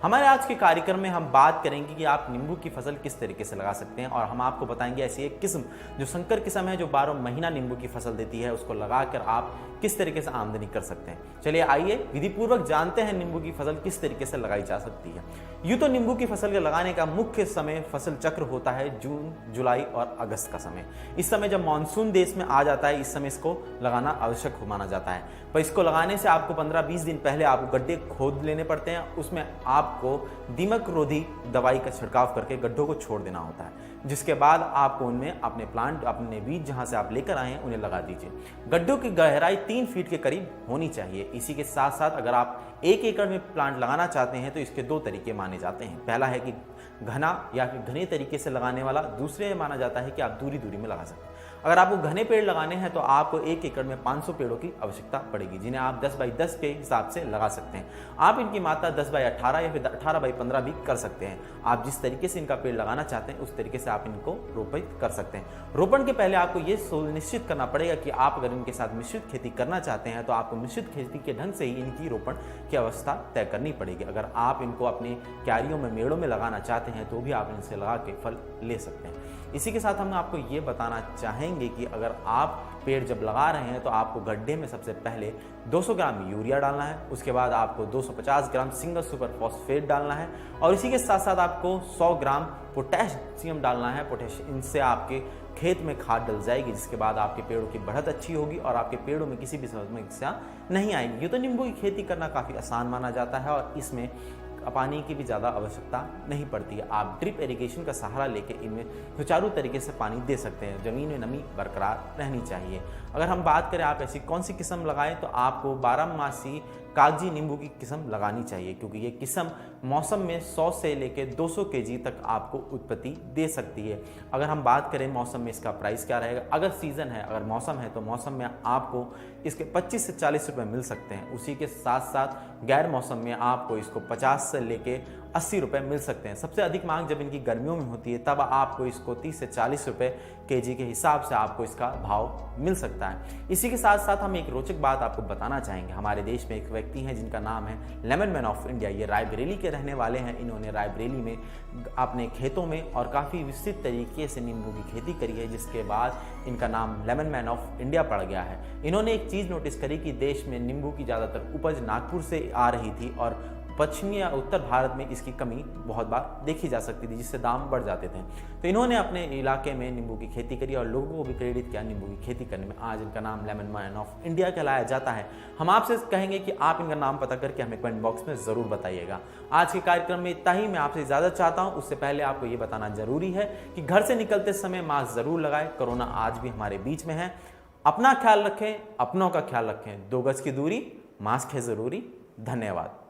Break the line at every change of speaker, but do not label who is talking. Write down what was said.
हमारे आज के कार्यक्रम में हम बात करेंगे कि आप नींबू की फसल किस तरीके से लगा सकते हैं और हम आपको बताएंगे ऐसी एक किस्म जो संकर किस्म है जो 12 महीना नींबू की फसल देती है, उसको लगाकर आप किस तरीके से आमदनी कर सकते हैं। चलिए आइए विधिपूर्वक जानते हैं नींबू की फसल किस तरीके से लगाई जा सकती है। यूं तो नींबू की फसल के लगाने का मुख्य समय फसल चक्र होता है जून, जुलाई और अगस्त का समय। इस समय जब मानसून देश में आ जाता है, इस समय इसको लगाना आवश्यक माना जाता है। पर इसको लगाने से आपको 15-20 दिन पहले आपको गड्ढे खोद लेने पड़ते हैं। उसमें आपको दीमक रोधी दवाई का छिड़काव करके गड्ढों को छोड़ देना होता है, जिसके बाद आपको उनमें अपने बीज जहां से आप लेकर आए हैं उन्हें लगा दीजिए। गड्ढों की गहराई 3 फीट के करीब होनी चाहिए। इसी के साथ साथ अगर आप 1 एकड़ में प्लांट लगाना चाहते हैं तो इसके 2 तरीके माने जाते हैं। पहला है कि घना या फिर घने तरीके से लगाने वाला, दूसरे माना जाता है कि आप दूरी दूरी में लगा सकते हैं। अगर आपको घने पेड़ लगाने हैं तो आपको 1 एकड़ में 500 पेड़ों की आवश्यकता पड़ेगी, जिन्हें आप 10 बाई 10 के हिसाब से लगा सकते हैं। आप इनकी मात्रा 10 बाई 18 या फिर 18 बाई 15 भी कर सकते हैं। आप जिस तरीके से इनका पेड़ लगाना चाहते हैं उस तरीके से आप इनको रोपित कर सकते हैं। रोपण के पहले आपको ये सुनिश्चित करना पड़ेगा कि आप अगर इनके साथ मिश्रित खेती करना चाहते हैं तो आपको मिश्रित खेती के ढंग से ही इनकी रोपण की अवस्था तय करनी पड़ेगी। अगर आप इनको अपने क्यारियों में, मेड़ों में लगाना चाहते हैं तो भी आप इनसे लगा के फल ले सकते हैं। इसी के साथ हम आपको ये बताना चाहेंगे कि अगर आप पेड़ जब लगा रहे हैं तो आपको गड्ढे में सबसे पहले 200 ग्राम यूरिया डालना है, उसके बाद आपको 250 ग्राम सिंगल सुपर फॉस्फेट डालना है और इसी के साथ साथ आपको 100 ग्राम पोटेशियम डालना है। पोटेशियम इनसे आपके खेत में खाद डल जाएगी, जिसके बाद आपके पेड़ों की बढ़त अच्छी होगी और आपके पेड़ों में किसी भी समस्या नहीं आएगी। ये तो नींबू की खेती करना काफ़ी आसान माना जाता है और इसमें पानी की भी ज़्यादा आवश्यकता नहीं पड़ती है। आप ड्रिप इरिगेशन का सहारा लेके इनमें सुचारू तरीके से पानी दे सकते हैं। ज़मीन में नमी बरकरार रहनी चाहिए। अगर हम बात करें आप ऐसी कौन सी किस्म लगाएं तो आपको 12 मासी कागजी नींबू की किस्म लगानी चाहिए, क्योंकि ये किस्म मौसम में 100 से लेकर 200 केजी तक आपको उत्पत्ति दे सकती है। अगर हम बात करें मौसम में इसका प्राइस क्या रहेगा, अगर सीज़न है, अगर मौसम है तो मौसम में आपको इसके 25 से 40 रुपये मिल सकते हैं। उसी के साथ साथ गैर मौसम में आपको इसको 50 से लेके 80 रुपये मिल सकते हैं। सबसे अधिक मांग जब इनकी गर्मियों में होती है तब आपको इसको 30 से 40 रुपये केजी के हिसाब से आपको इसका भाव मिल सकता है। इसी के साथ साथ हम एक रोचक बात आपको बताना चाहेंगे। हमारे देश में एक व्यक्ति हैं जिनका नाम है लेमन मैन ऑफ इंडिया। ये रायबरेली के रहने वाले हैं। इन्होंने रायबरेली में अपने खेतों में और काफ़ी विस्तृत तरीके से नींबू की खेती करी है, जिसके बाद इनका नाम लेमन मैन ऑफ इंडिया पड़ गया है। इन्होंने एक चीज़ नोटिस करी कि देश में नींबू की ज़्यादातर उपज नागपुर से आ रही थी और पश्चिमी या उत्तर भारत में इसकी कमी बहुत बार देखी जा सकती थी, जिससे दाम बढ़ जाते थे। तो इन्होंने अपने इलाके में नींबू की खेती करी और लोगों को भी प्रेरित किया नींबू की खेती करने में। आज इनका नाम लेमन मैन ऑफ इंडिया कहलाया जाता है। हम आपसे कहेंगे कि आप इनका नाम पता करके हमें कमेंट बॉक्स में ज़रूर बताइएगा। आज के कार्यक्रम में इतना ही। मैं आपसे इजाज़त चाहता हूँ। उससे पहले आपको ये बताना जरूरी है कि घर से निकलते समय मास्क ज़रूर लगाएं। कोरोना आज भी हमारे बीच में है। अपना ख्याल रखें, अपनों का ख्याल रखें। 2 गज की दूरी, मास्क है ज़रूरी। धन्यवाद।